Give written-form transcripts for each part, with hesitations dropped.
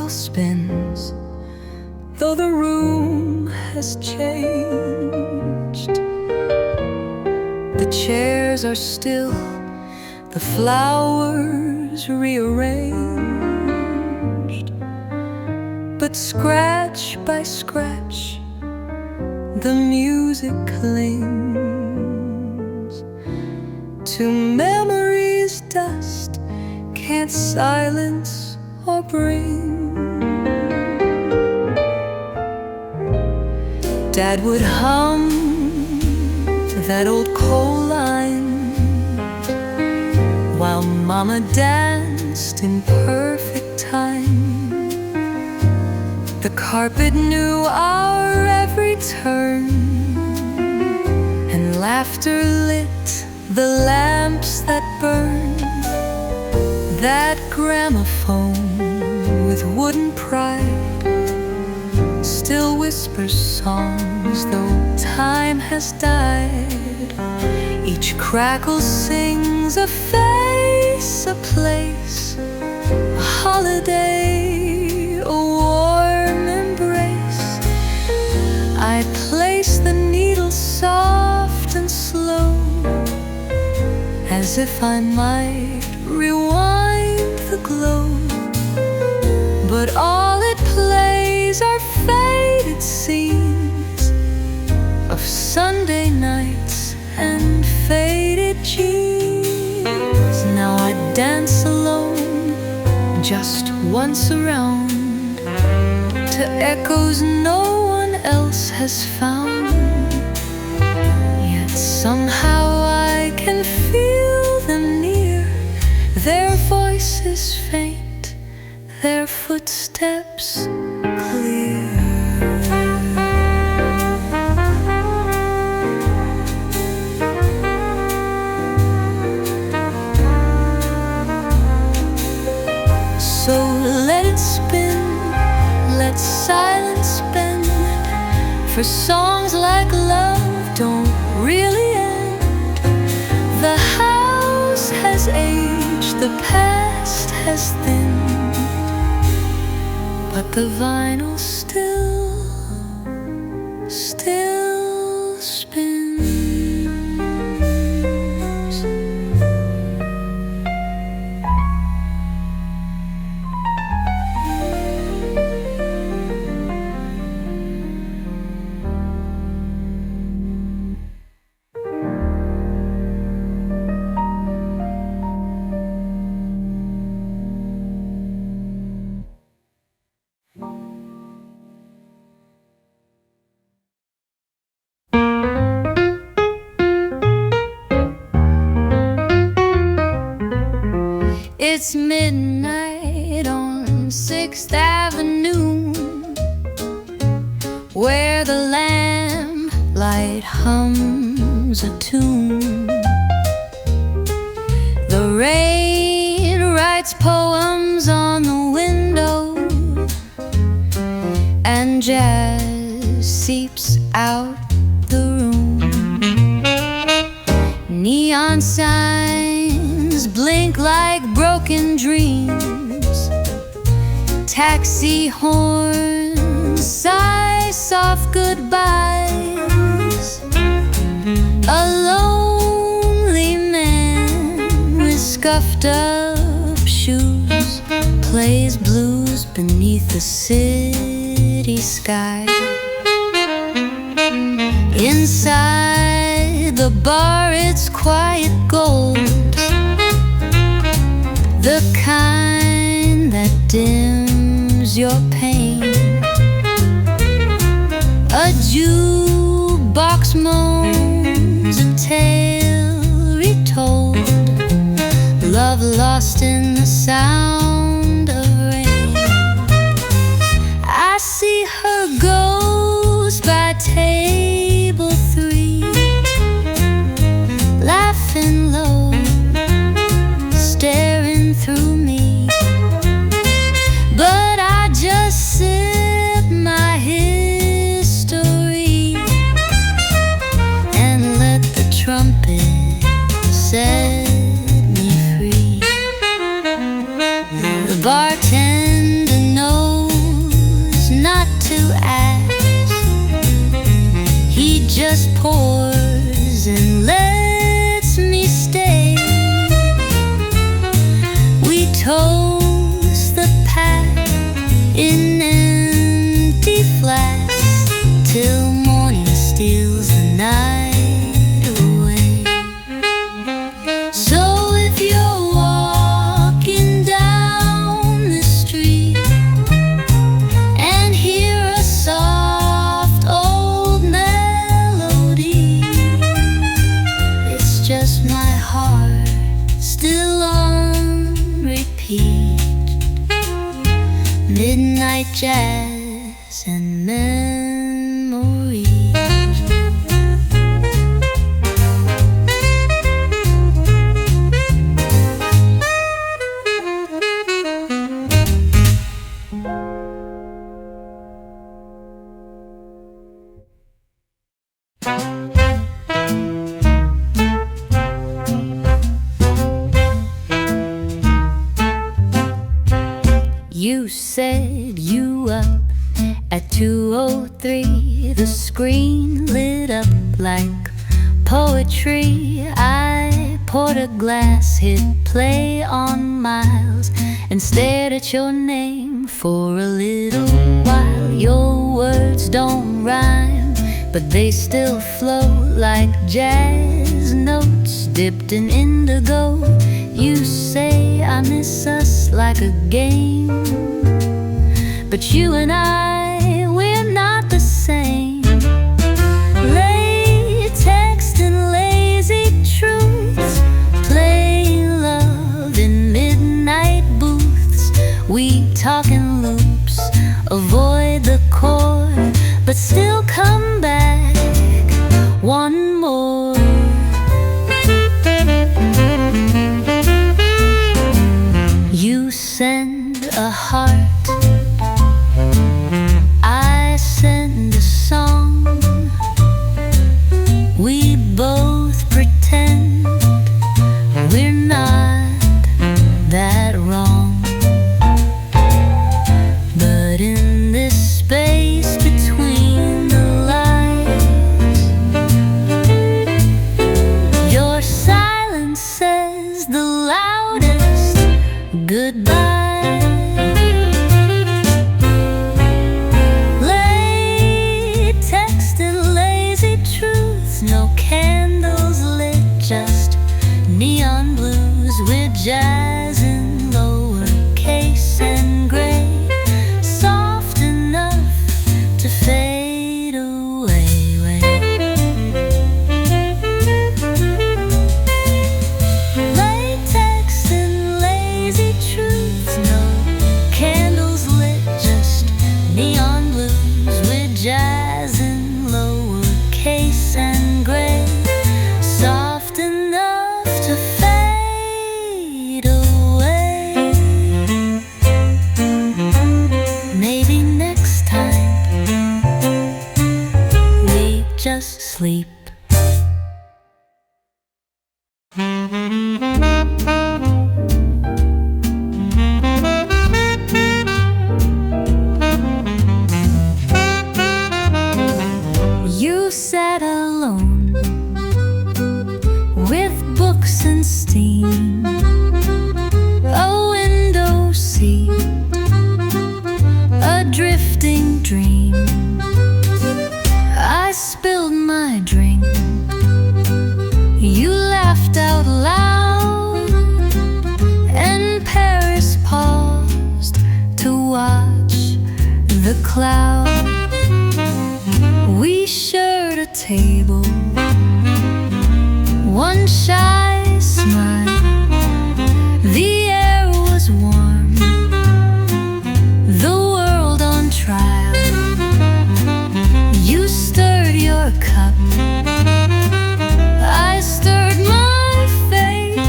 still spins, though the room has changed. The chairs are still, the flowers rearranged, but scratch by scratch the music clings to memories dust can't silence or bring. Dad would hum that old coal line while Mama danced in perfect time. The carpet knew our every turn, and laughter lit the lamps that burned. That gramophone with wooden pride still whispers songs, though time has died. Each crackle sings a face, a place, a holiday, a warm embrace. I place the needle soft and slow, as if I might rewind the glow. But all it plays are faded scenes of Sunday nights and faded jeans. Now I dance alone, just once around, to echoes no one else has found. Yet somehow I can feel them near, their voices faint, their footsteps clear. So let it spin, let silence bend, for songs like love don't really end. The house has aged, the past has thinned, but the vinyl still spins. It's midnight on 6th Avenue, where the lamplight hums a tune. The rain writes poems on the window, and jazz seeps out the room. Neon signs blink like broken dreams. Taxi horns sigh soft goodbyes. A lonely man with scuffed up shoes plays blues beneath the city sky. Inside the bar it's quiet gold, the kind that dims your pain. A jukebox moans a tale retold, love lost in the sound of rain. I see her ghost by table 3, laughing low, staring through me. But I just sip my history and let the trumpet set me free. The bartender knows and lets me stay. We toast the path in empty flasks till morning steals the night away. So if you're walking down the street and hear a soft old melody, it's just my heart still on repeat. Midnight jazz and memories. You said you up at 2:03. The screen lit up like poetry. I poured a glass, hit play on Miles, and stared at your name for a little while. Your words don't rhyme, but they still flow like jazz notes dipped in indigo. You say I miss us like a game, but you and I, we're not the same. Latex and lazy truths, play love in midnight booths. We talk in loops, avoid the chord, but still come back one more. You send a heart, I send a song. We both pretend we're not that wrong. But in this space between the lines, your silence says the loudest goodbye. Latex and lazy truths, no candles lit, just neon blues. We're jazz in lowercase and gray, soft enough to fade away. Latex and lazy truths, no candles lit, just neon blues. We're jazz in lowercase and gray, soft enough to fade away. Maybe next time we just sleep. You sat alone with books and steam, a window seat, a drifting dream. I spilled my drink, you laughed out loud, and Paris paused to watch the cloud. We shared a table, one shy smile. The air was warm, the world on trial. You stirred your cup, I stirred my fate.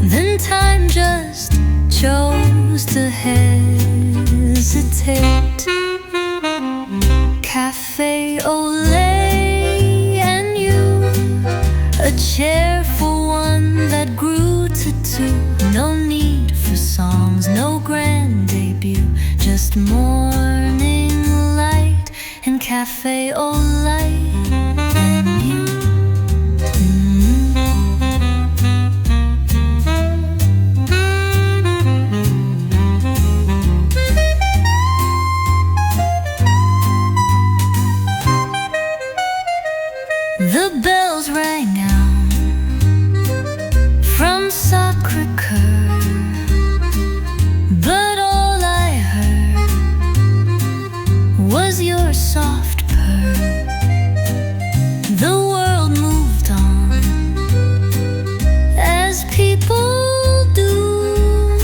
Then time just chose to hesitate. Cafe au lait and you, a chair for one that grew to two. No need for songs, no grand debut, just morning light and cafe au lait and you. bells rang out from Sacré-Cœur, but all I heard was your soft purr. The world moved on as people do,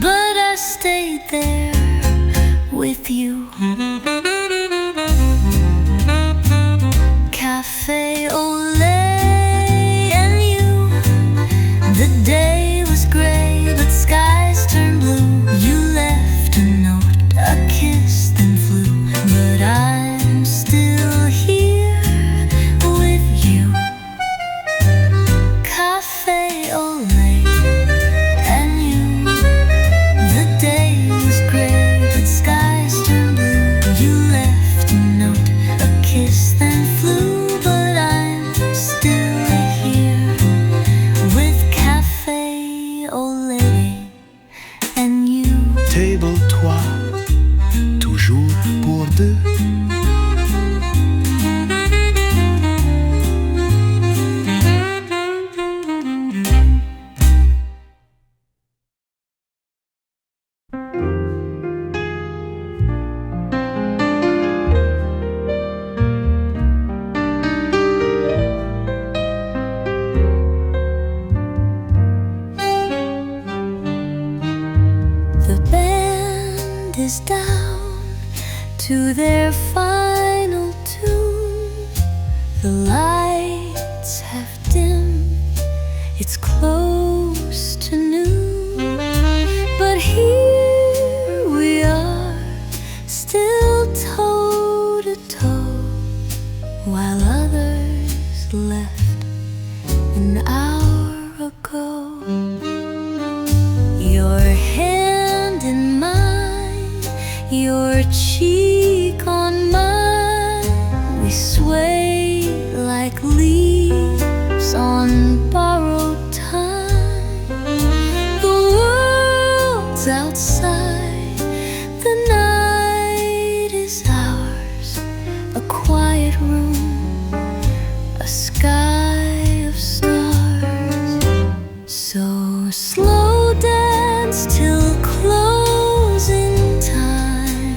but I stayed there with you. Café au lait and you. The day was gray, but skies turned blue. You left a note, a kiss, then flew. But I'm still here with you. Café au lait and you. The day was gray, but skies turned blue. You left a note, a kiss, then flew. Table toi, toujours pour deux. Is down to their final tune. The lights have dimmed, it's close to noon, but here we are, still toe to toe, while others left an hour ago. Your hand in mine, your cheek on mine, we sway like leaves on borrowed time. The world's outside, the night is ours, a quiet room, a sky of stars. So slow dance till closing time.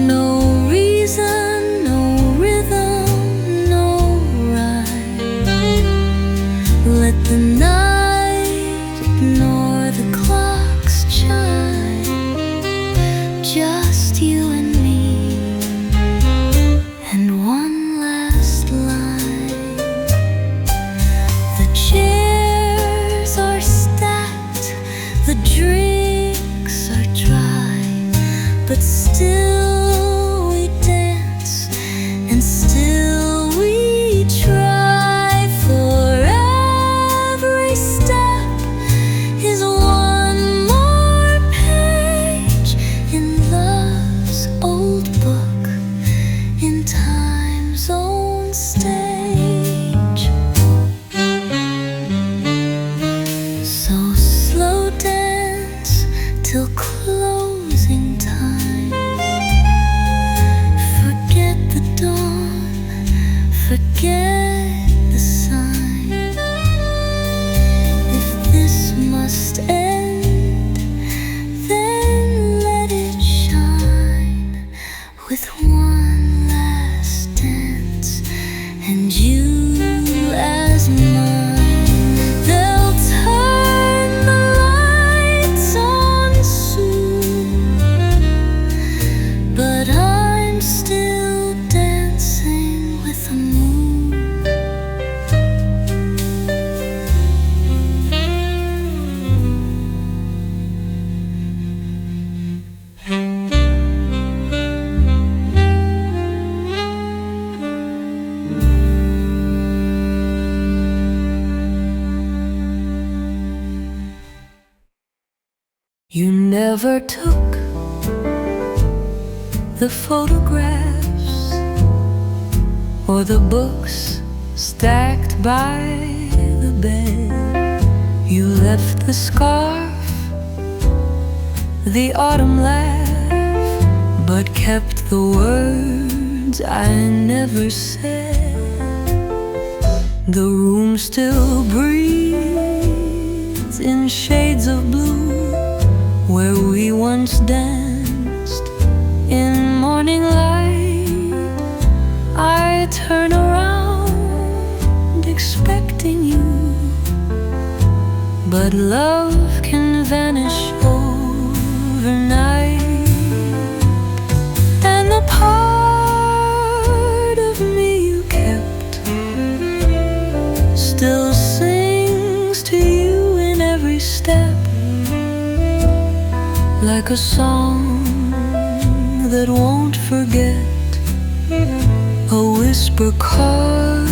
No reason, no rhythm, no rhyme. Let the night ignore the clock's chime. Just you and me, and one last line. The chairs are stacked, the drinks are dry, but still we dance, and still we try. For every step is one more page in love's old book, in time's own stage. So slow dance till closing time. Forget the dawn, forget the sign. If this must end, then let it shine with one last dance, and you as mine. They'll turn the lights on soon, but I'm still dancing with the moon. You never took the photographs or the books stacked by the bed. You left the scarf, the autumn laugh, but kept the word words I never said. The room still breathes in shades of blue, where we once danced in morning light. I turn around expecting you, but love can vanish overnight. And the part of me you kept still sings to you in every step, like a song that won't forget, a whisper caught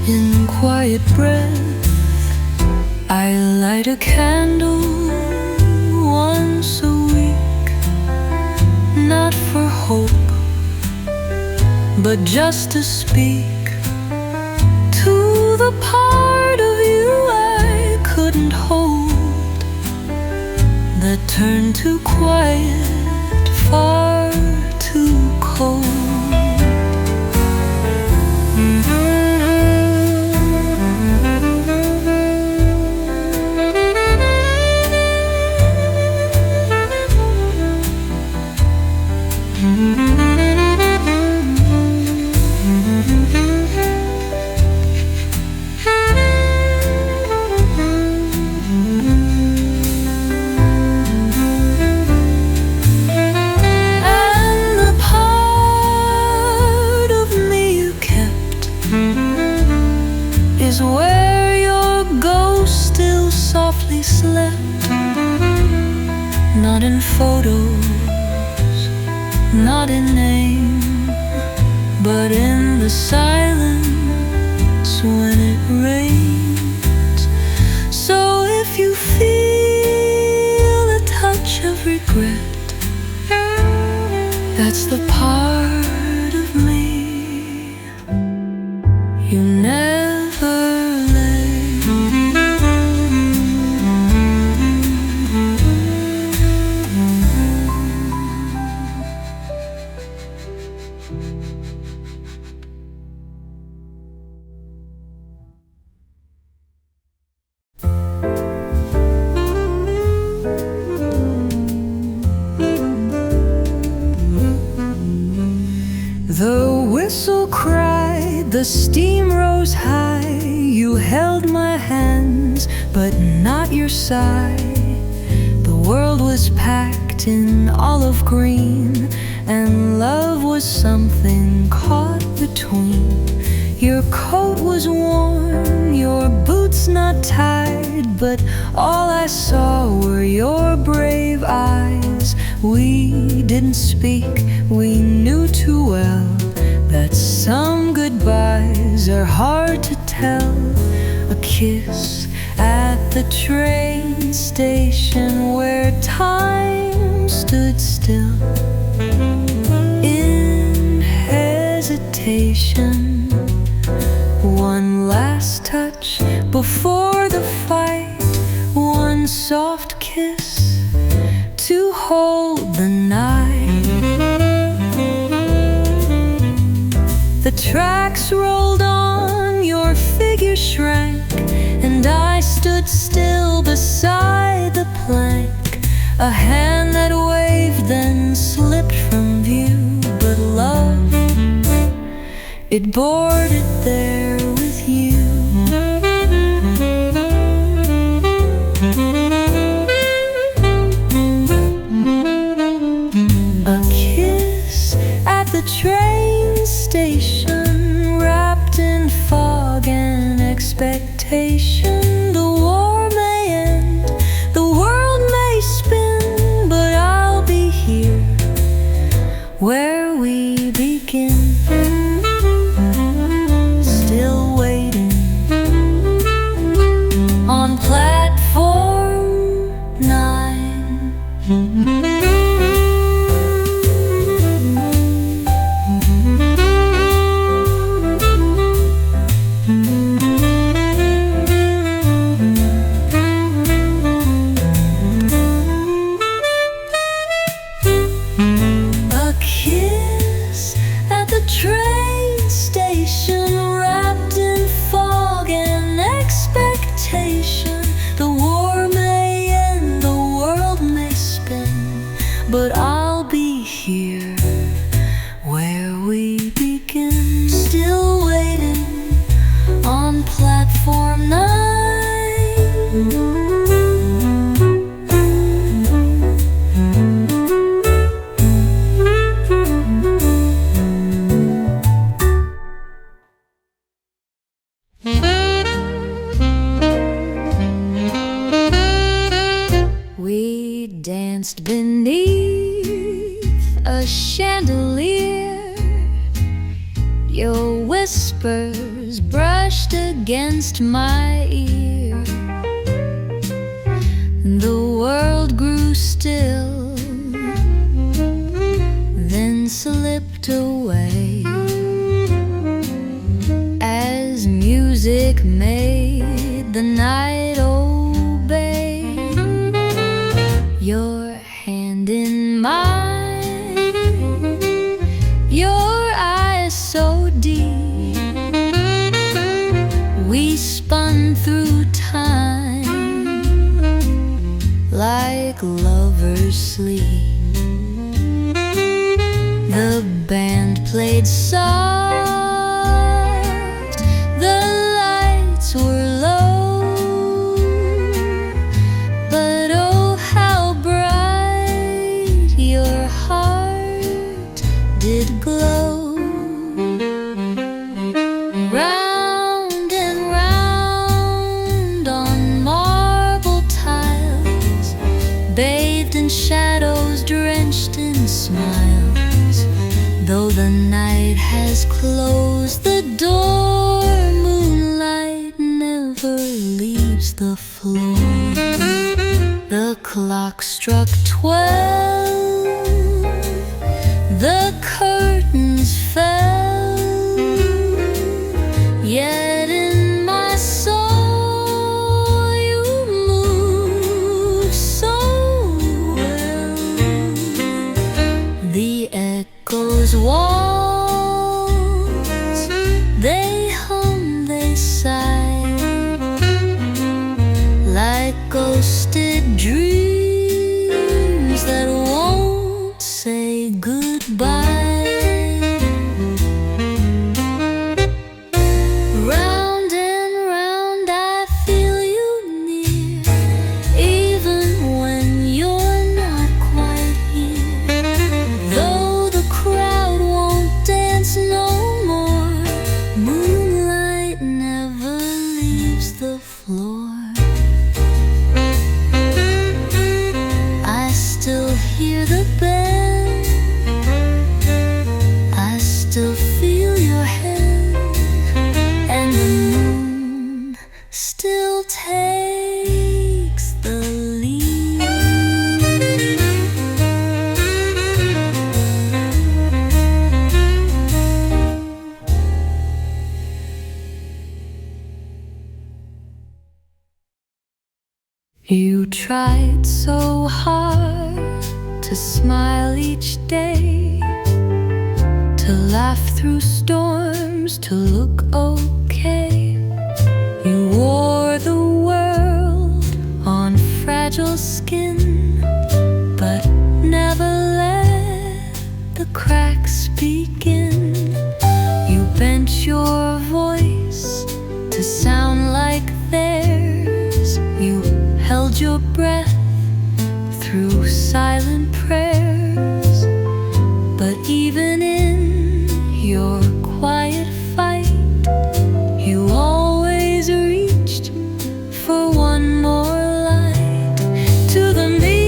in quiet breath. I light a candle once a week, not for hope, but just to speak to the part of you I couldn't hold, that turned too quiet, far too cold. Is where your ghost still softly slept, not in photos, not in name, but in the silence when it rains. So if you feel a touch of regret, that's the part of me you never The whistle cried, the steam rose high. You held my hands, but not your side. The world was packed in olive green, and love was something caught between. Your coat was worn, your boots not tied, but all I saw were your brave eyes. We didn't speak, we knew too well that some goodbyes are hard to tell. A kiss at the train station where time stood still in hesitation. One last touch before the fight, one soft kiss to hold the night. The tracks rolled on, your figure shrank, and I stood still beside the plank. A hand that waved then slipped from view, but love, it boarded there with you. A kiss at the train station, wrapped in fog and expectation. The war may end, the world may spin, but I'll be here where we begin. Still platform 9. We danced beneath a chandelier. Your whispers brushed against my ear. The world grew still, then slipped away as music made the night obey. Your hand in mine, your eyes so deep. We spun through time like lovers sleep. The band played soft, the lights were low, but oh how bright your heart did glow. Round and round on marble tiles, bathed in shadows, drenched in smiles. Though the night has closed the door, moonlight never leaves the floor. The clock struck 12, the curtains fell, yet in my soul you move so well. The echoes waltz, they hum, they sigh, like ghosted dreams that won't say goodbye. Round and round I feel you near, even when you're not quite here. Though the crowd won't dance no more, moonlight never leaves the floor. I still hear the bell, I still feel your hand, and the moon still takes the lead. You tried so hard to smile each day, to laugh through storms, to look okay. You wore the world on fragile skin, but never let the cracks begin. You bent your voice to sound like theirs. You held your breath through silent prayers. But even in your quiet fight, you always reached for one more light. To the me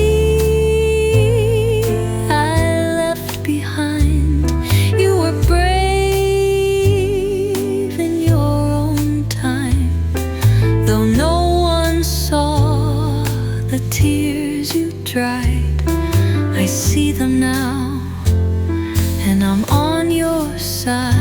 I left behind, you were brave in your own time. Though no one saw the tears you dried, I see them now, and I'm on your side.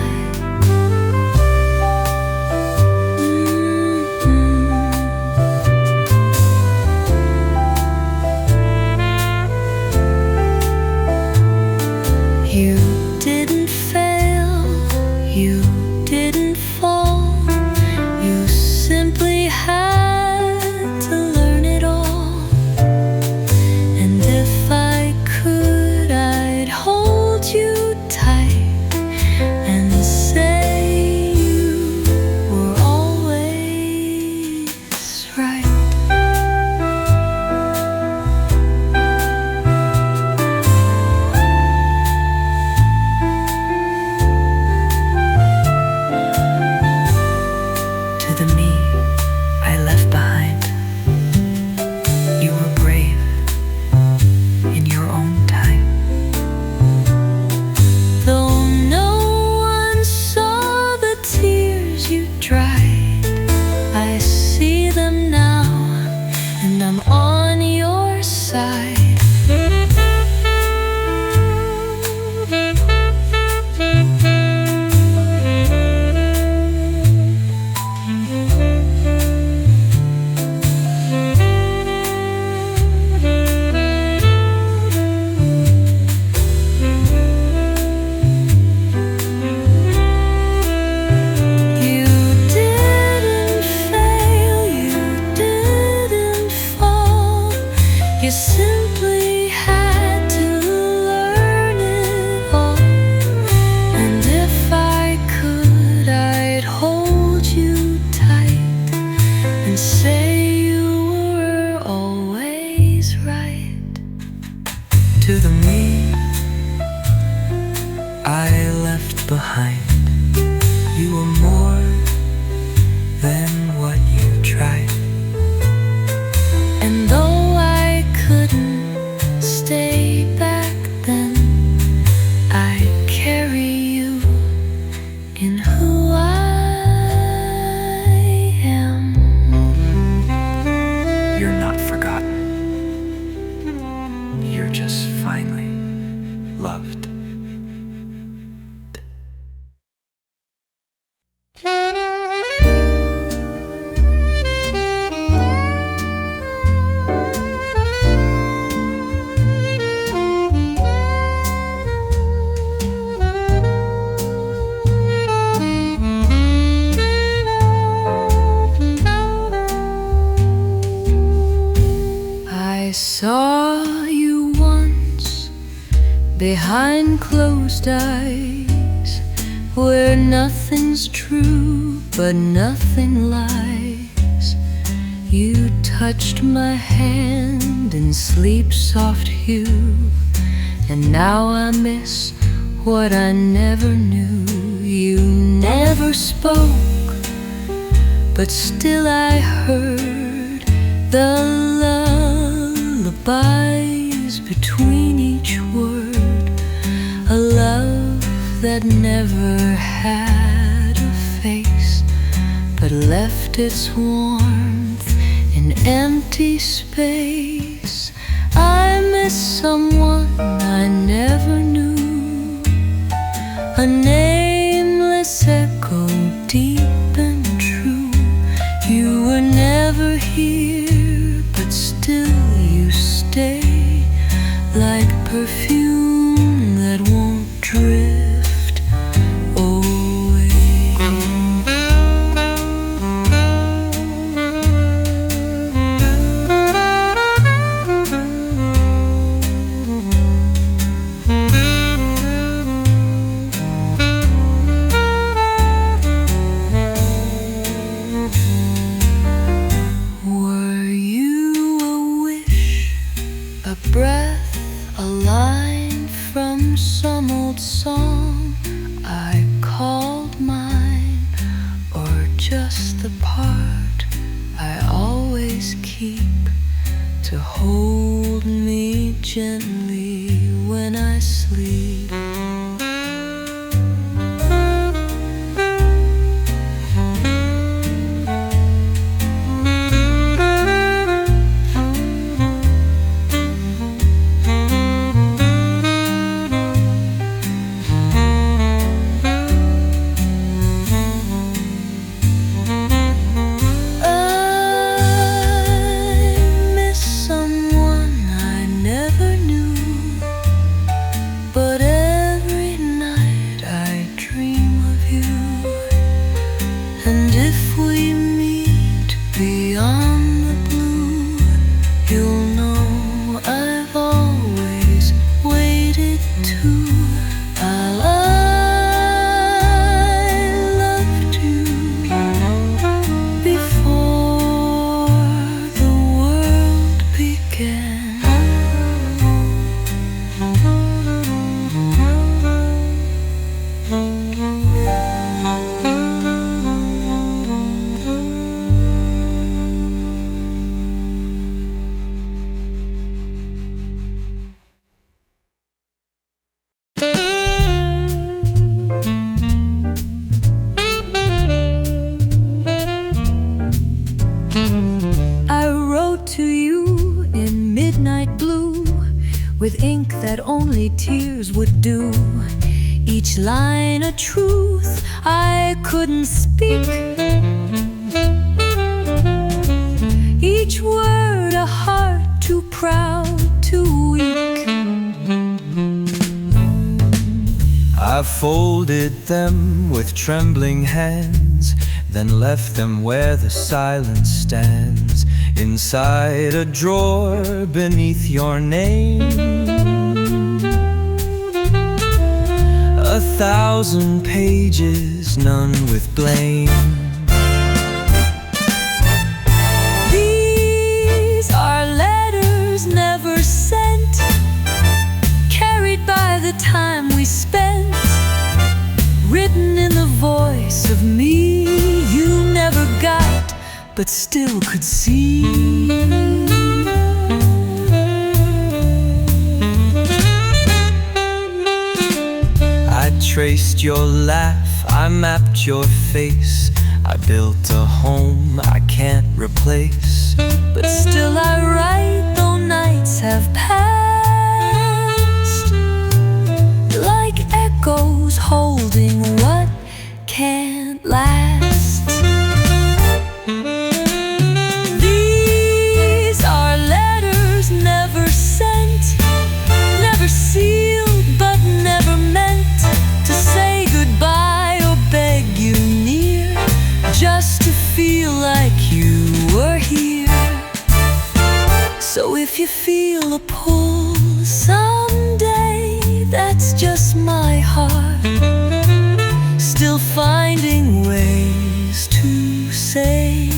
You didn't fail, you didn't fall, you simply had to learn it all. And if I could, I behind closed eyes, where nothing's true but nothing lies. You touched my hand in sleep's soft hue, and now I miss what I never knew. You never spoke, but still I heard the lullabies between each word. A love that never had a face, but left its warmth in empty space. I miss someone I never knew, a nameless echo deep and true. You were never here, but still you stay, like perfume that won't drift away. Were you a wish, a breath, a line from some old song I called mine, or just the part I always keep to hold me gently when I sleep? And if we meet beyond the blue, you'll know I've always waited too. I loved you before the world began. I wrote to you in midnight blue, with ink that only tears would do. Each line a truth I couldn't speak, each word a heart too proud, too weak. I folded them with trembling hands, then left them where the silence stands, inside a drawer beneath your name. 1,000 pages, none with blame. These are letters never sent, carried by the time we spent, written in the voice of me you never got, but still could see. I traced your laugh, I mapped your face, I built a home I can't replace. But still I write though nights have passed, like echoes holding what can't last. These are letters never sent, never sealed but never meant to say goodbye or beg you near, just to feel like you were here. So if you feel a pull someday, it's just my heart still finding ways to say.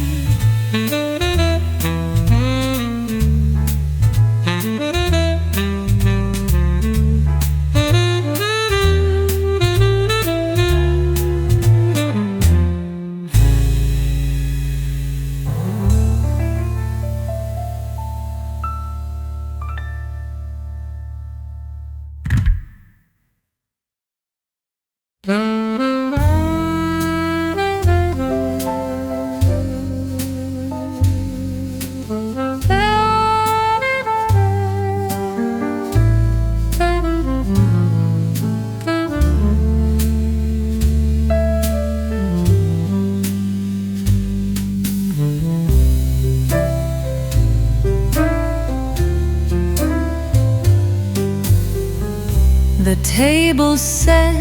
The table's set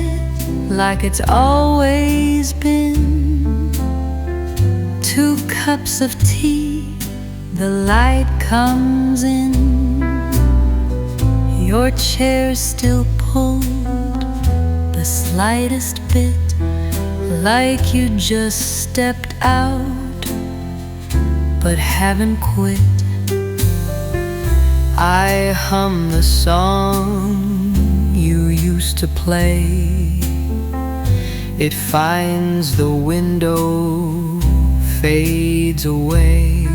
like it's always been. 2 cups of tea, the light comes in. Your chair's still pulled the slightest bit, like you just stepped out but haven't quit. I hum the song you used to play. It finds the window, fades away,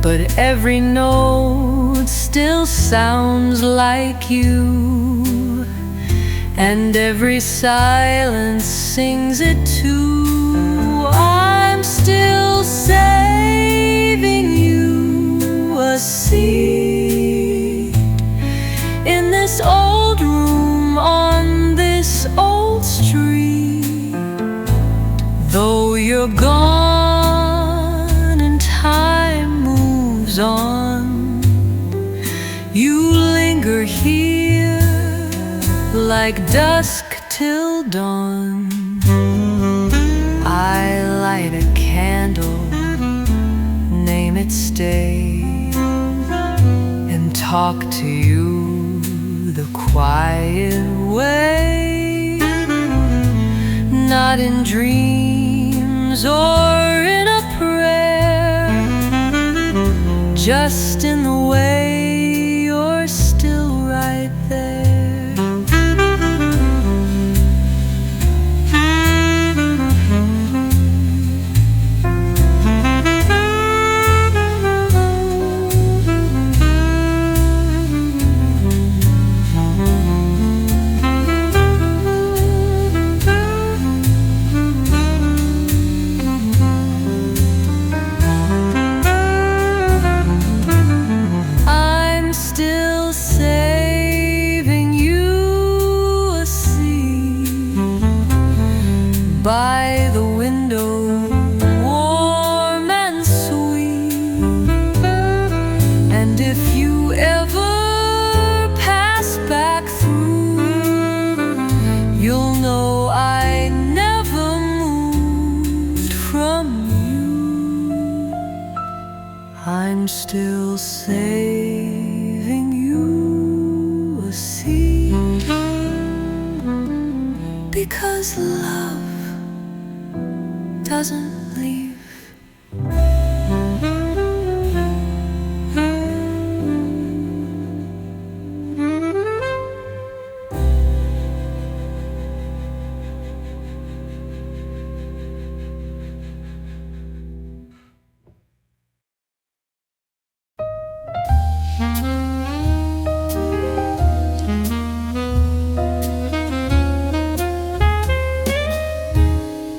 but every note still sounds like you, and every silence sings it too. I'm still saving you a seat in this old room on this old street. Though you're gone and time moves on, you linger here like dusk till dawn. I light a candle, name it stay, and talk to you the quiet way, not in dreams or in a prayer, just in the way you're still right there. By the window, warm and sweet, and if you ever pass back through, you'll know I never moved from you. I'm still saving you a seat, because love doesn't leave.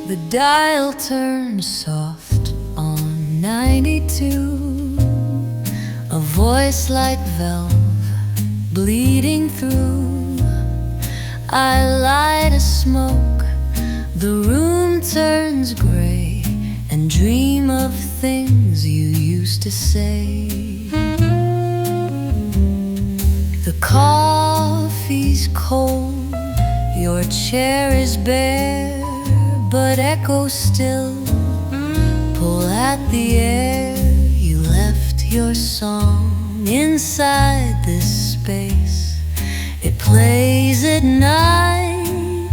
The dial turns soft on 92. A voice like velvet bleeding through. I light a smoke, the room turns gray, and dream of things you used to say. The coffee's cold, your chair is bare, but echoes still pull at the air. You left your song inside this space. It plays at night?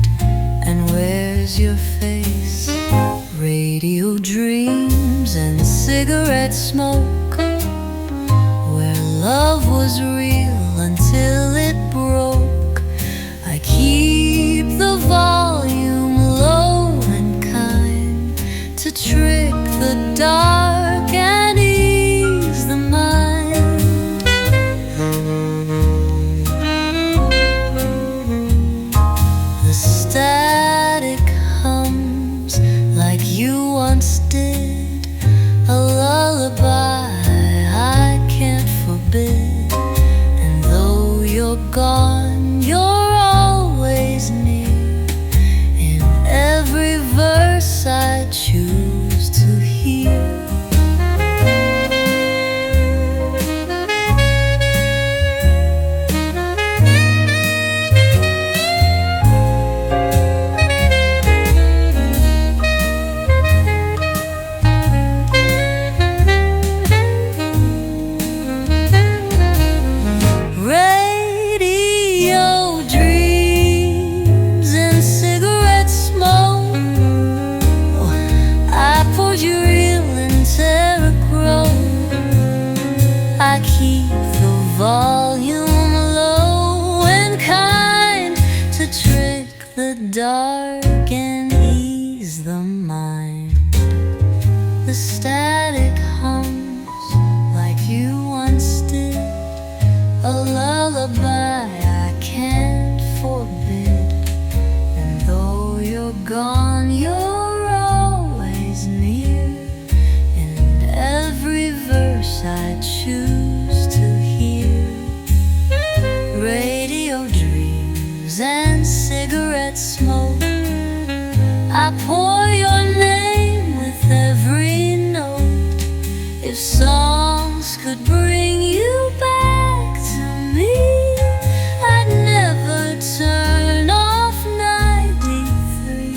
And where's your face? Radio dreams and cigarette smoke, where love was real until it broke. I keep the volume low and kind to trick the dark and ease the mind. The static hums like you once did, a lullaby I can't forbid. And though you're gone, you're always near, in every verse I choose to hear. I keep the volume low and kind to trick the dark and ease the mind. The static hums like you once did, a lullaby I can't forbid. And though you're gone, you're always near, in every verse I choose to hear. Radio dreams and cigarette smoke, I pour your name with every note. If songs could bring you back to me, I'd never turn off 93.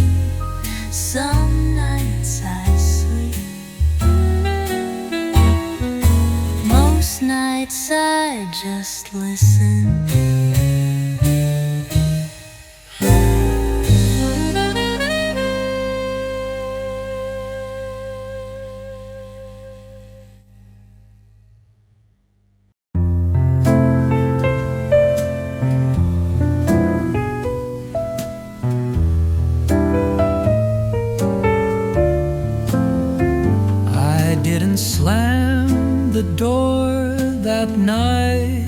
Some nights I sleep, most nights I just listen. I didn't slam the door that night,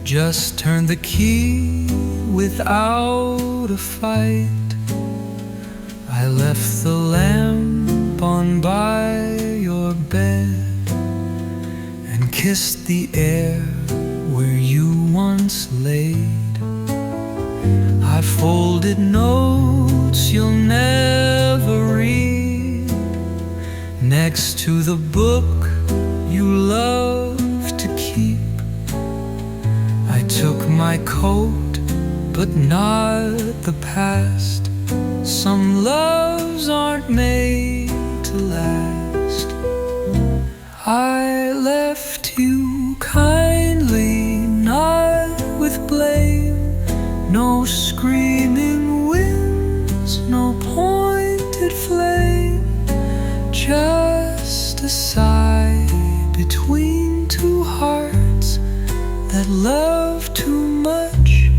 just turned the key without a fight. I left the lamp on by your bed and kissed the air where you once laid. I folded notes you'll never read next to the book you love to keep. I took my coat, but not the past. Some loves aren't made to last. I left you kindly, not with blame. No screaming winds, no pointed flame, just a sigh between two hearts that love too much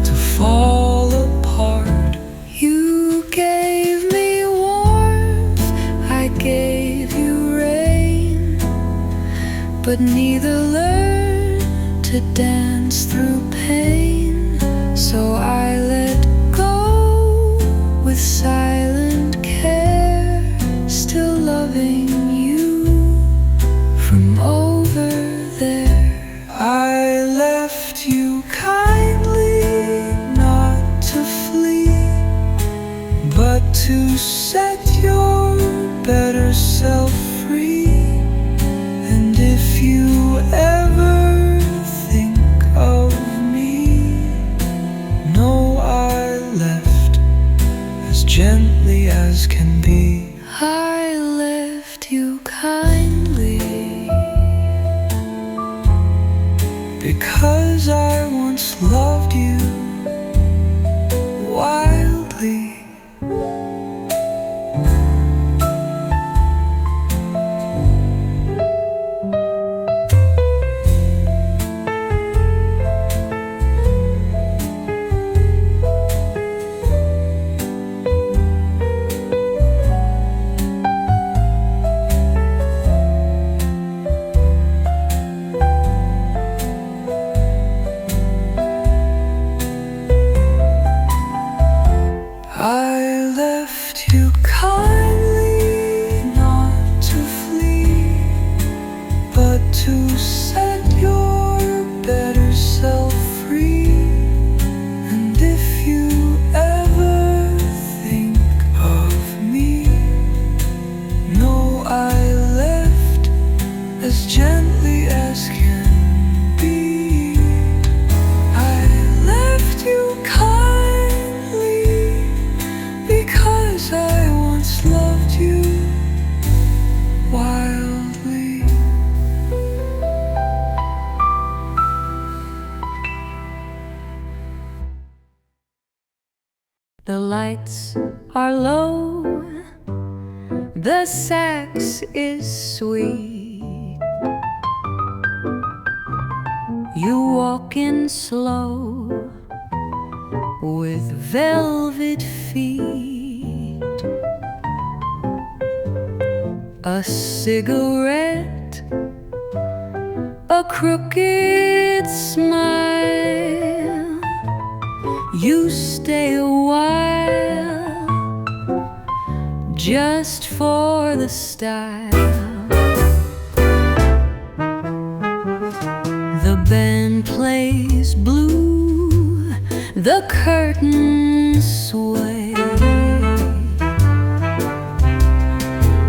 to fall apart. You gave me warmth, I gave you rain, but neither learned to dance through pain. So I let go with silent care, still loving you from over there. I left you kindly, not to flee, but to set your better self free. And if you ever think of me, are low, the sax is sweet. You walk in slow with velvet feet. A cigarette, a crooked smile. You stay a while just for the style. The band plays blue, the curtains sway,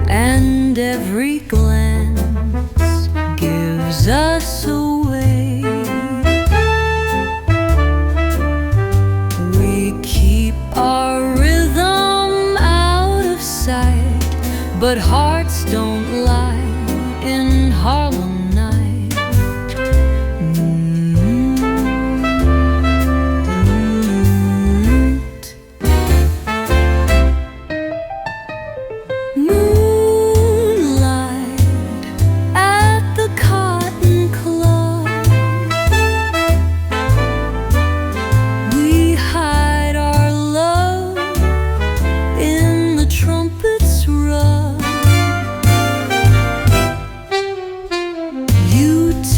and every glance gives us away. We keep our rhythm out of sight, but hearts don't lie in Harlem night.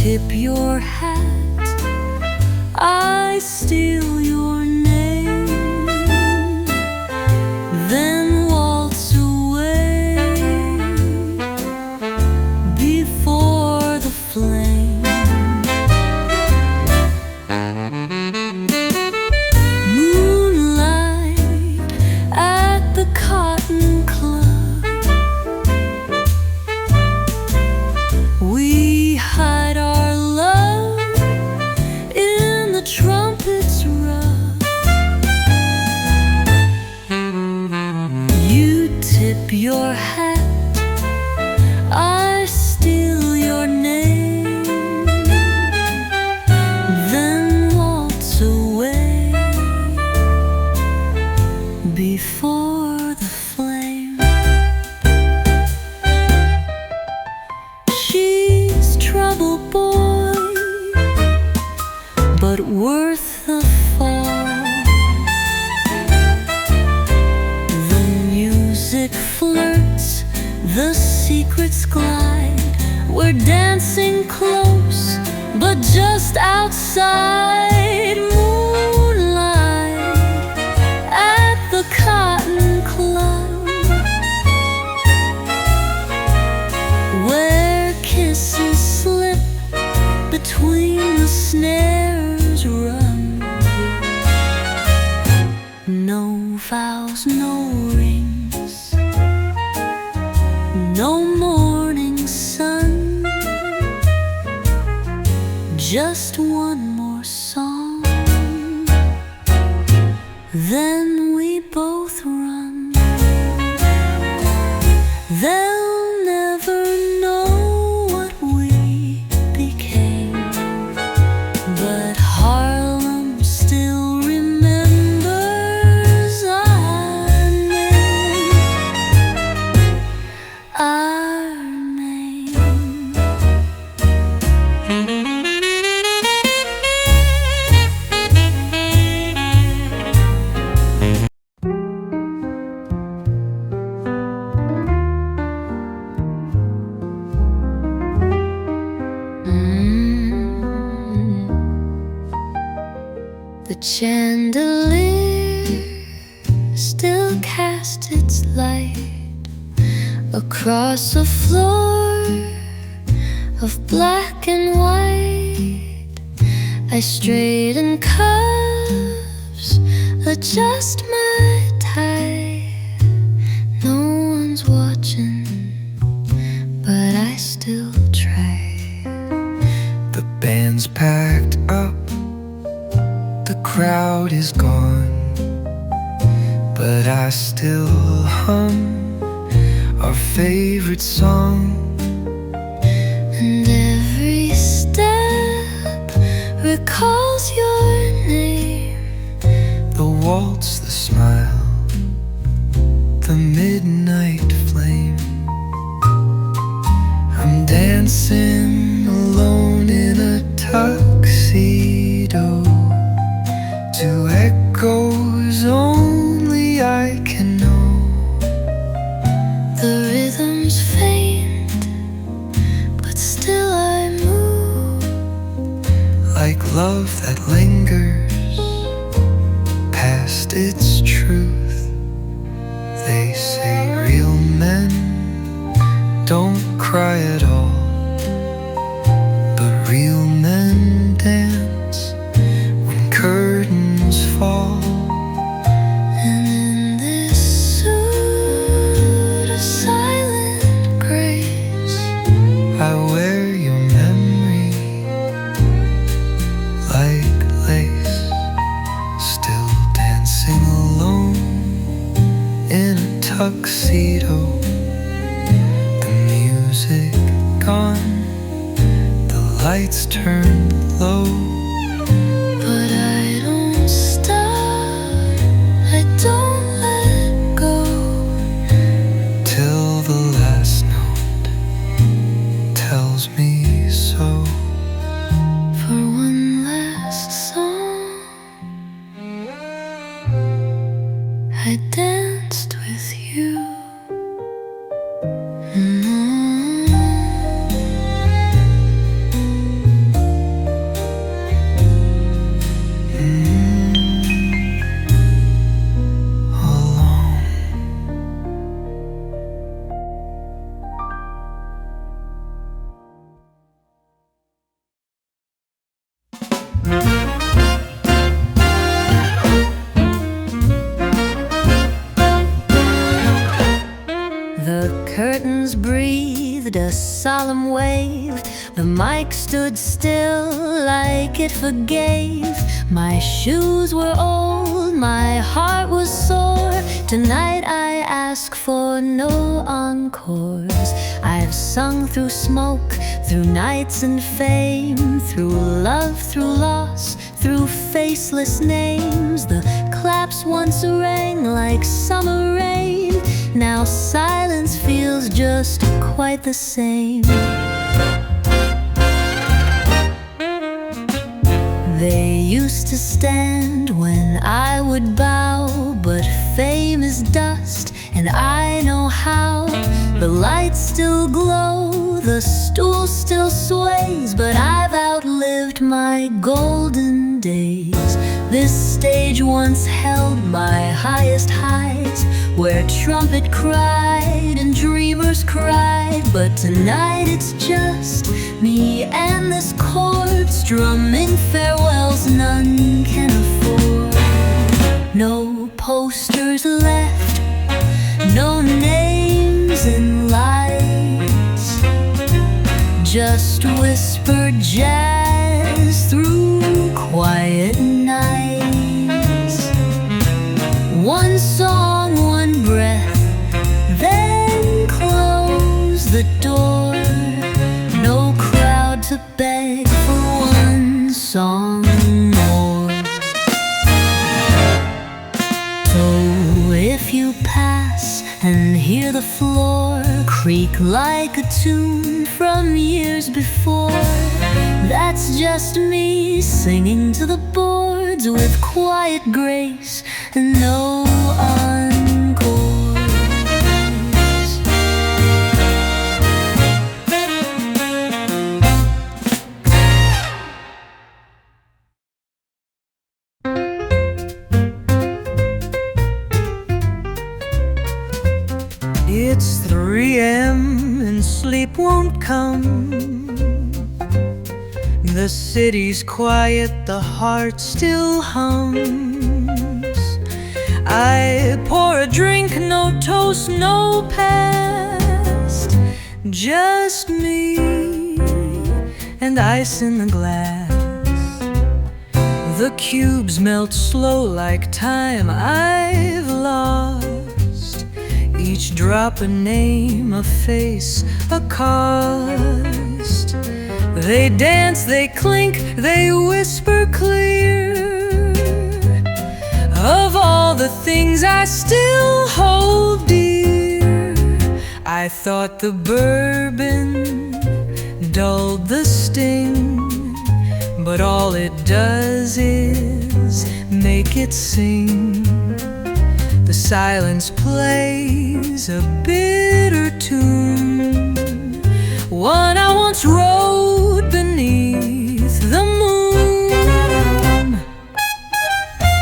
Tip your hat, I steal your name, then waltz away before the flame. Moonlight at the Cotton Club, we hide our trumpets rub. You tip your hat, I steal your name, then waltz away before the flame. She's trouble, boy, but worth the fall. The music flirts, the secrets glide. We're dancing close, but just outside. Moonlight at the Cotton Club, where kisses slip between the snares run. No vows, no rings, no morning sun, just one more song, then we both run. They'll never know what we became, but Harlem still remembers our name, our name. The chandelier still casts its light across a floor of black and white. I straighten curves, adjust my tie. No one's watching, but I still try. The band's packed up, the crowd is gone, but I still hum our favorite song. And every step recalls your name. The waltz, the smile, was faint, but still I move. Like love that lingers past its truth. They say real men don't cry at all, but real men dance when curtains fall. And in this suit of silent grace, I wear your memory like lace, still dancing alone in a tuxedo. The music gone, the lights turned low. but I don't stop, I don't let go. Till the last note tells me so. For one last song, I danced with you. Alone. The curtains breathed a solemn wave. The mic stood still like it forgave. My shoes were old, my heart was sore. Tonight I ask for no encores. I've sung through smoke, through nights and fame, through love, through loss, through faceless names. The claps once rang like summer rain. Now silence feels just quite the same. They used to stand when I would bow, but fame is dust, and I know how. The lights still glow, the stool still sways, but I've outlived my golden days. This stage once held my highest heights, where trumpet cried and dreamers cried. But tonight it's just me and this chord, strumming farewells none can afford. No posters left, no names in lights, just whispered jazz through quiet nights. One song, one breath, then close the door. No crowd to beg for one song more. So if you pass and hear the floor creak like a tune from years before, that's just me singing to the boards with quiet grace and no encores. It's 3 a.m. and sleep won't come. The city's quiet, the heart still hums. I pour a drink, no toast, no past, just me and ice in the glass. The cubes melt slow like time I've lost. Each drop a name, a face, a cost. They dance, they clink, they whisper clear of all the things I still hold dear. I thought the bourbon dulled the sting, but all it does is make it sing. The silence plays memories a bitter tune, one I once wrote beneath the moon.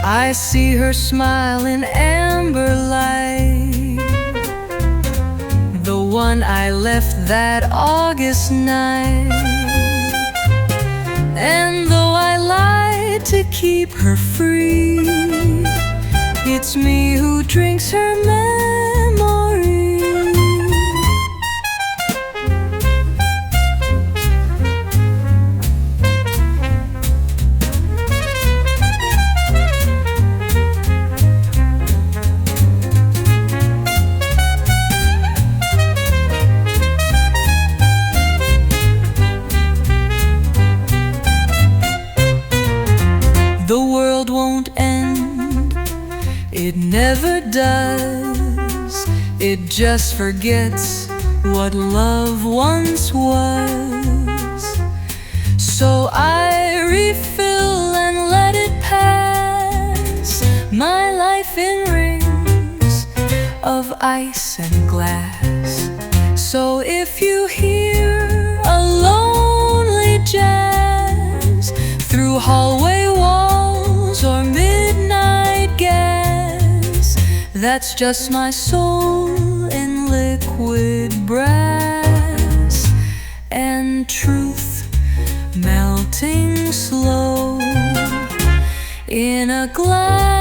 I see her smile in amber light, the one I left that August night. And though I lied to keep her free, it's me who drinks her memory. The world won't end, it never does. It just forgets what love once was. So I refill and let it pass, my life in rings of ice and glass. So if you hear a lonely jazz through hallway walls or midnight gas, that's just my soul in liquid brass, and truth melting slow in a glass.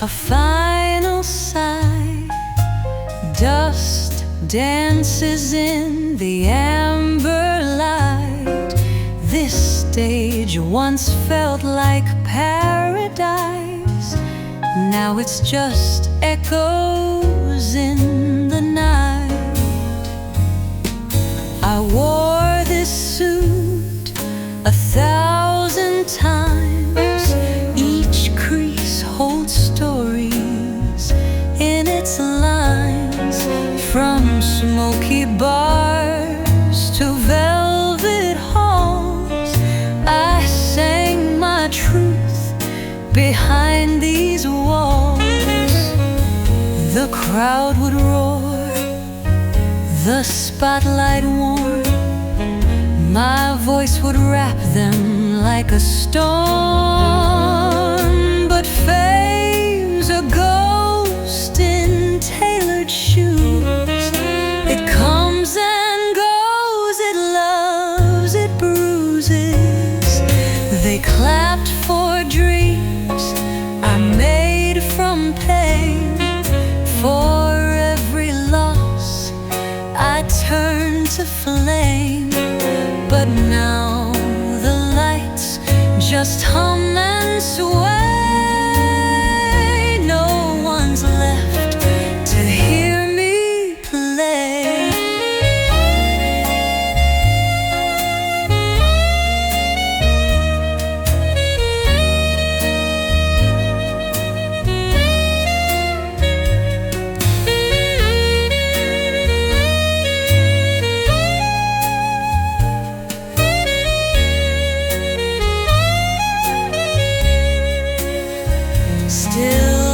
A final sigh, dust dances in the amber light. This stage once felt like paradise, now it's just echoes in the night. I wore this suit 1,000 times, each crease holds stories in its lines, from smoky bars to velvet halls. I sang my truth behind these walls. The crowd would roar, the spotlight warm, my voice would wrap them like a storm. But fame's a ghost in tailored shoes. It comes and goes, it loves, it bruises. They clapped for dreams I made from pain. For every loss I turned to flame. But now the lights just hum and sway. Left to hear me play. Still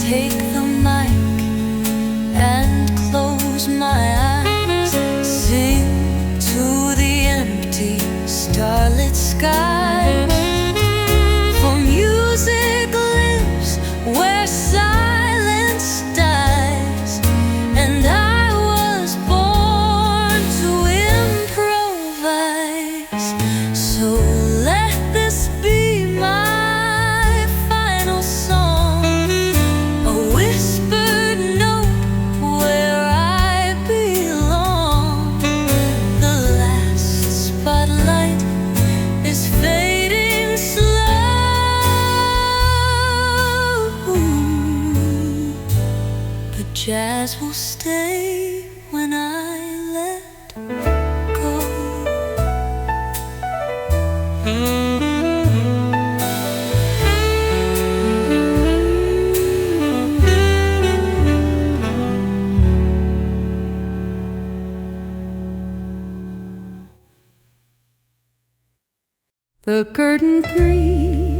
take the mic and close my eyes, sing to the empty starlit sky. For music lives where silence dies, and I was born to improvise. So let this be my final song, a whispered note where I belong. The last spotlight is fading slow, but jazz will stay when I let go. the curtain creak,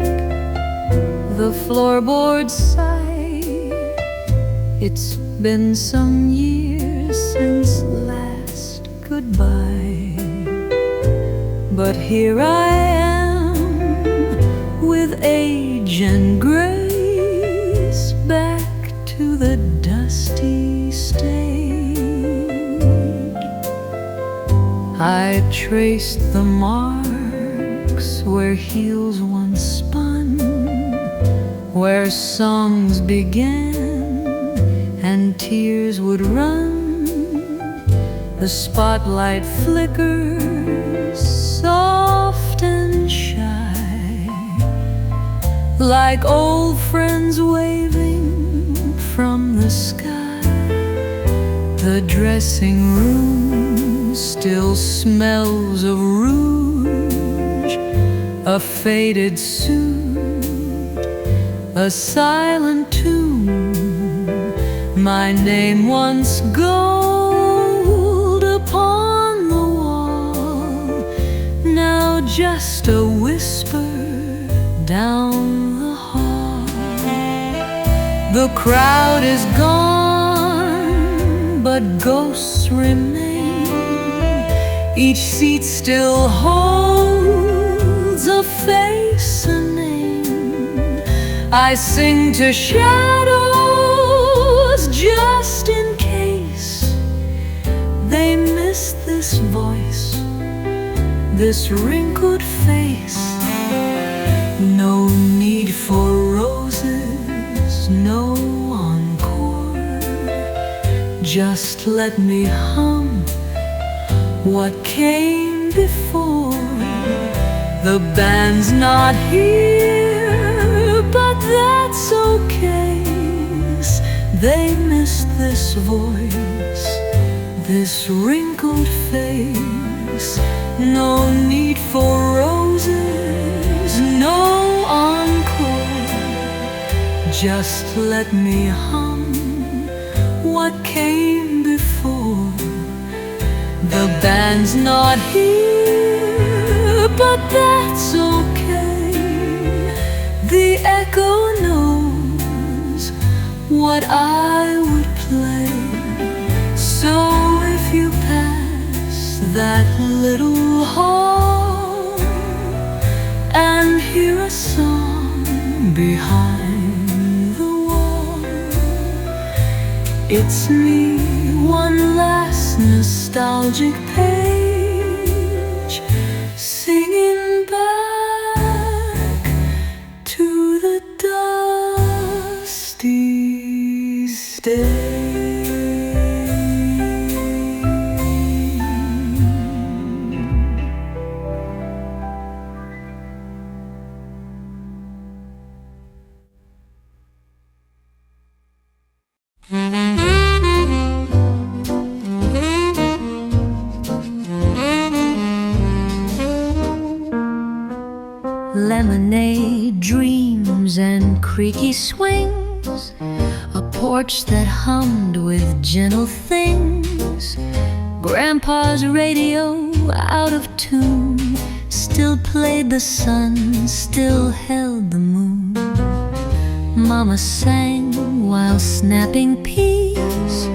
the floorboards sigh. It's been some years since last goodbye, but here I am with age and grace, back to the dusty stage. I traced the marks where heels once spun, where songs began and tears would run. The spotlight flickers soft and shy, like old friends waving from the sky. The dressing room still smells of rouge, a faded suit, a silent tune. My name once gold upon the wall, now just a whisper down the hall. The crowd is gone, but ghosts remain. Each seat still holds a face, a name. I sing to shadows just in case they miss this voice, this wrinkled face. No need for roses, no encore. Just let me hum what came before. The band's not here, but that's okay. They missed this voice, this wrinkled face. No need for roses, no encore. Just let me hum what came before. The band's not here, but that's okay. The echo knows what I would play. So if you pass that little hall and hear a song behind the wall, it's me, one last nostalgic page, singing back to the dusty stage. Lemonade dreams and creaky swings, a porch that hummed with gentle things. Grandpa's radio out of tune still played the sun, still held the moon. Mama sang while snapping peas,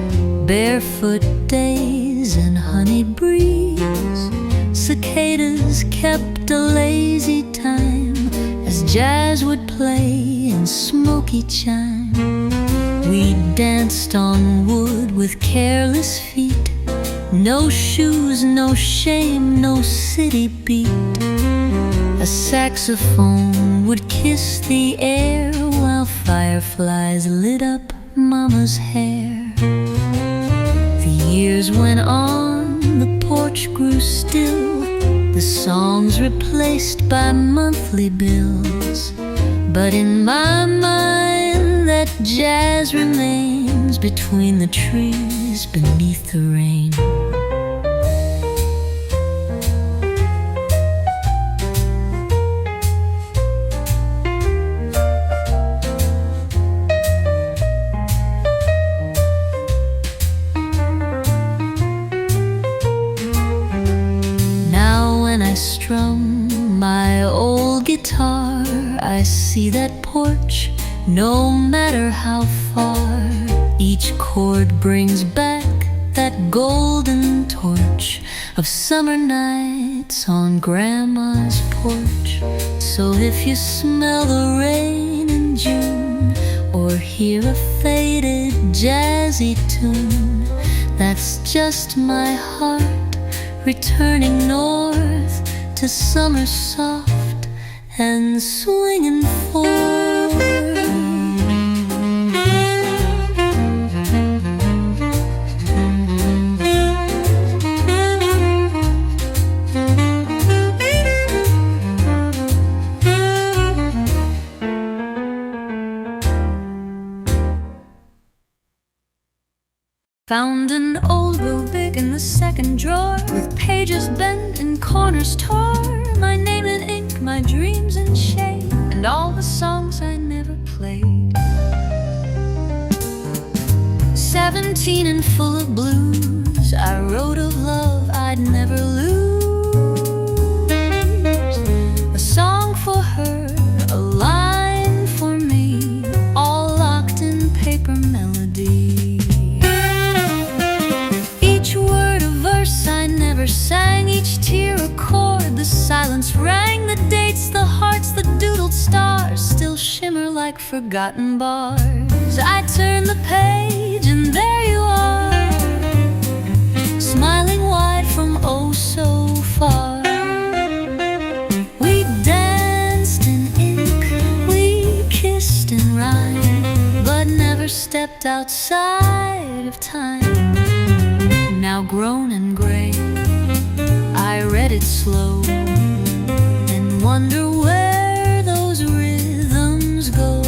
barefoot days and honey breeze. Cicadas kept a lazy time as jazz would play in smoky chime. We danced on wood with careless feet, no shoes, no shame, no city beat. A saxophone would kiss the air while fireflies lit up Mama's hair. The years went on, the porch grew still, the songs replaced by monthly bills. But in my mind that jazz remains between the trees beneath the rain. Now when I strum my old guitar, I see that porch, no matter how far. Each chord brings back that golden torch of summer nights on Grandma's porch. So if you smell the rain in June, or hear a faded jazzy tune, that's just my heart returning north to summer soft and swinging forth. Found an old Rubik in the second drawer, with pages bent and corners tore. My name in ink, my dreams in shade, and all the songs I never played. 17 and full of blues, I wrote of love I'd never lose. A song for her, a line for me, all locked in paper melody. Sang each tear a chord, the silence rang, the dates, the hearts, the doodled stars still shimmer like forgotten bars. I turn the page and there you are, smiling wide from oh so far. We danced in ink, we kissed in rhyme, but never stepped outside of time. Now grown and gray, I read it slow and wonder where those rhythms go.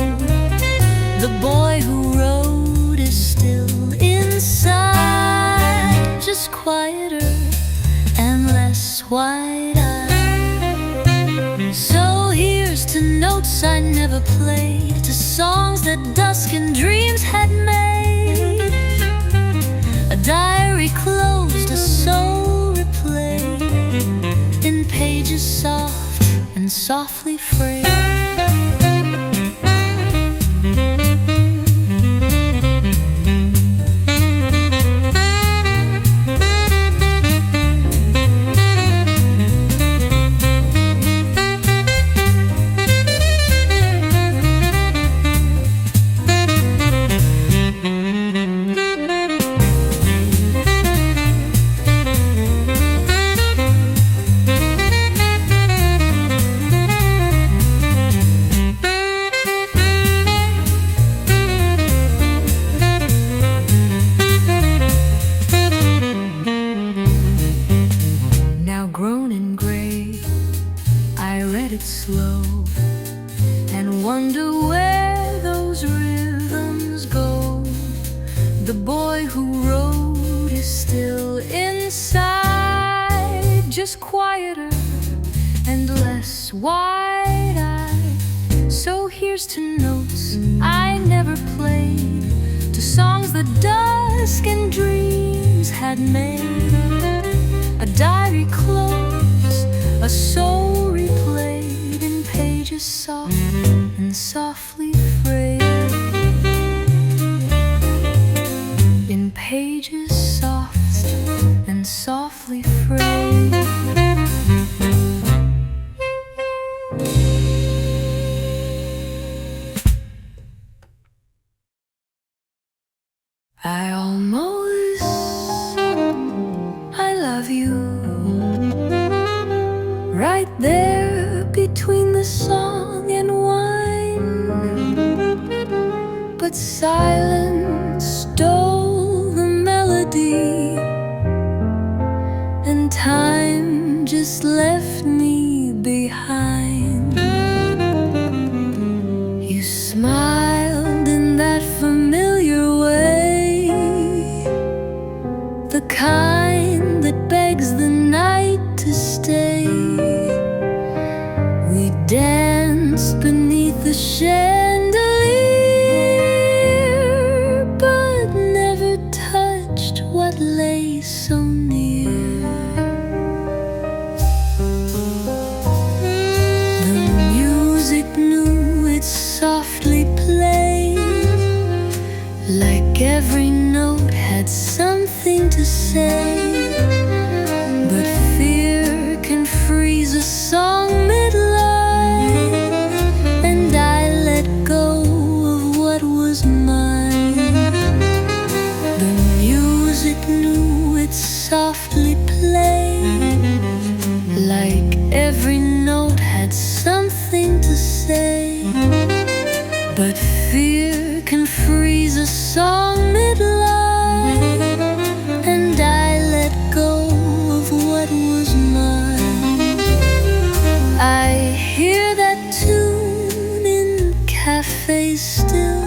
The boy who wrote is still inside, just quieter and less wide-eyed. So here's to notes I never played, to songs that dusk and dreams had made. A diary closed, a soul replayed, in pages soft and softly frayed. Slow and wonder where those rhythms go. The boy who wrote is still inside, just quieter and less wide-eyed. So here's to notes I never played, to songs that dusk and dreams had made. A diary closed, a soul replayed, in pages soft and softly frayed. In pages soft and softly frayed. I love you, right there between the song and wine. But silence stole the melody, and time just left me behind. You smiled in that familiar way, the kind that begs the night to stay. We danced beneath the chandelier, but never touched what lay so near. The say, but fear can freeze a song mid-line, and I let go of what was mine. I hear that tune in cafes still.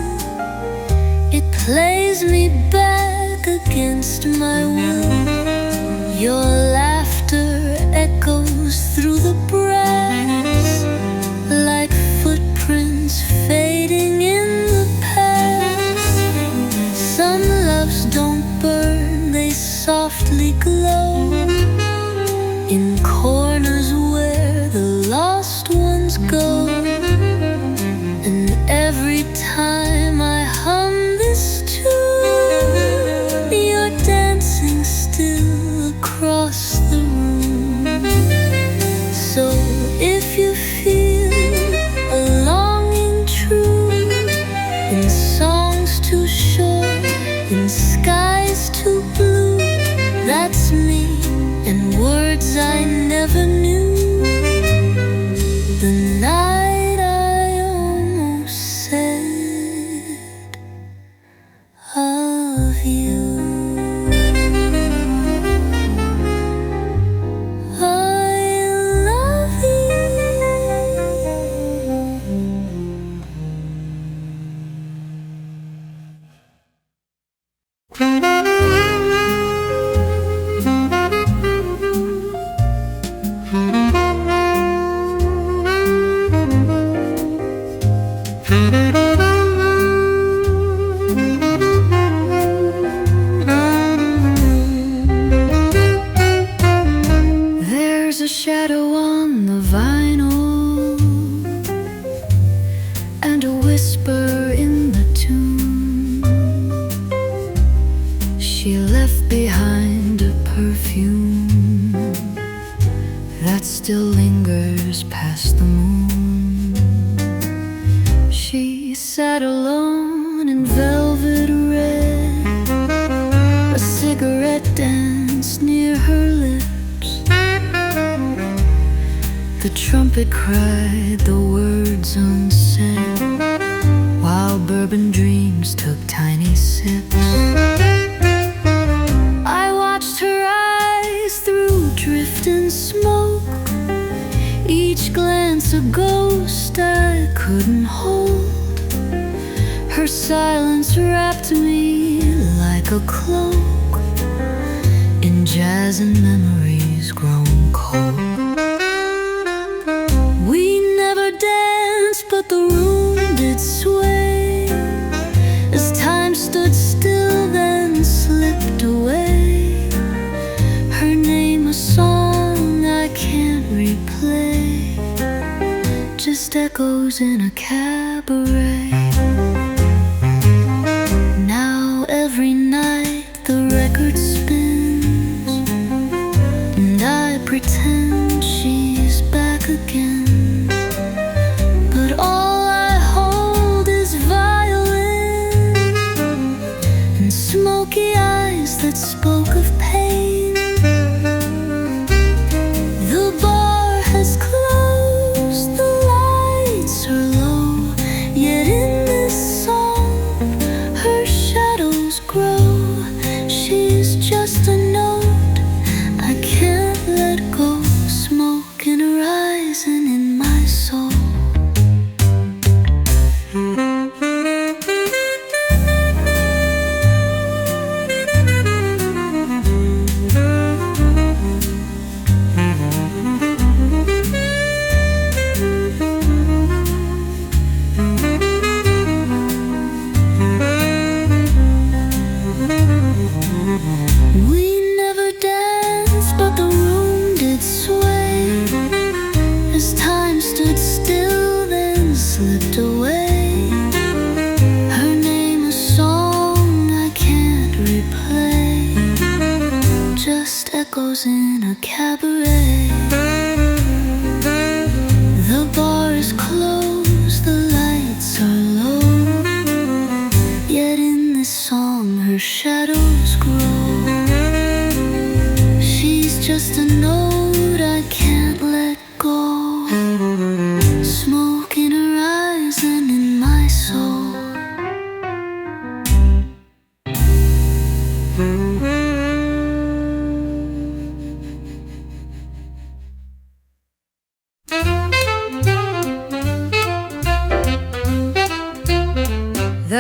It plays me back against my will. Your laughter echoes through the brass like footprints fading in the past. Some loves don't burn, they softly glow in corners where the lost ones go. And every time I hum this tune, you're dancing still across the room. So if you feel a longing true, in songs too short, in skies too blue, that's me, and words I never knew. The night I almost said of you. There's a shadow on the vinyl and a whisper in the tune. She left behind a perfume that still lingers past the moon. She sat alone in velvet red, a cigarette danced near her lips. The trumpet cried the words unsaid, while bourbon dreams took tiny sips. I watched her eyes through drift and smoke, each glance a ghost I couldn't hold. Her silence wrapped me like a cloak in jazz and memories grown cold. We never danced, but the room did sway as time stood still, then slipped away. Her name a song I can't replay, just echoes in a cabaret. Now every night the record spins, and I pretend she's back again. But all I hold is violin and smoky eyes that spoke of pain. The bar has closed, the lights are low, yet in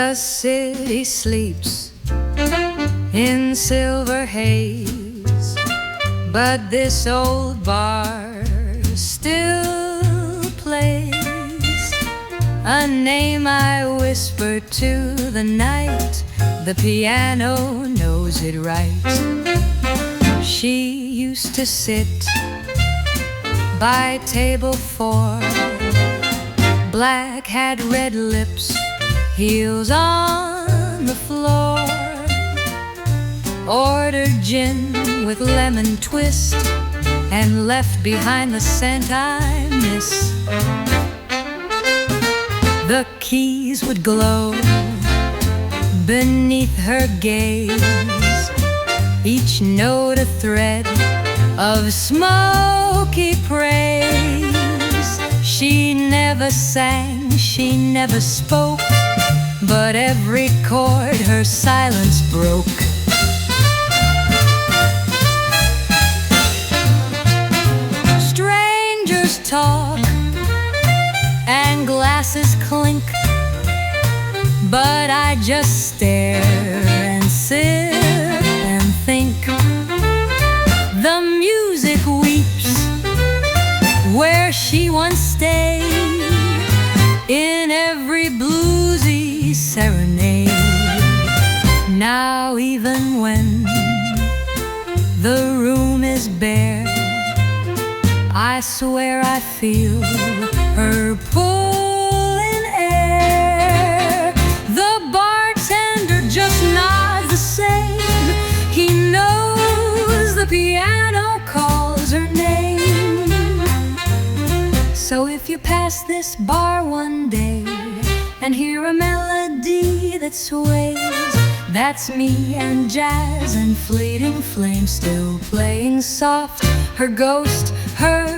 The city sleeps in silver haze, but this old bar still plays a name I whisper to the night. The piano knows it right. She used to sit by table 4, black hat, red lips, heels on the floor. Ordered gin with lemon twist and left behind the scent I miss. The keys would glow beneath her gaze, each note a thread of smoky praise. She never sang, she never spoke, but every chord her silence broke. Strangers talk and glasses clink, but I just stare and sit and think. The music weeps where she once stayed, in every bluesy serenade. Now even when the room is bare, I swear I feel her pull in air. The bartender just nods the same. He knows the piano calls her name. So if you pass this bar one day and hear a melody that sways, that's me and jazz and fleeting flame still playing soft. Her ghost, her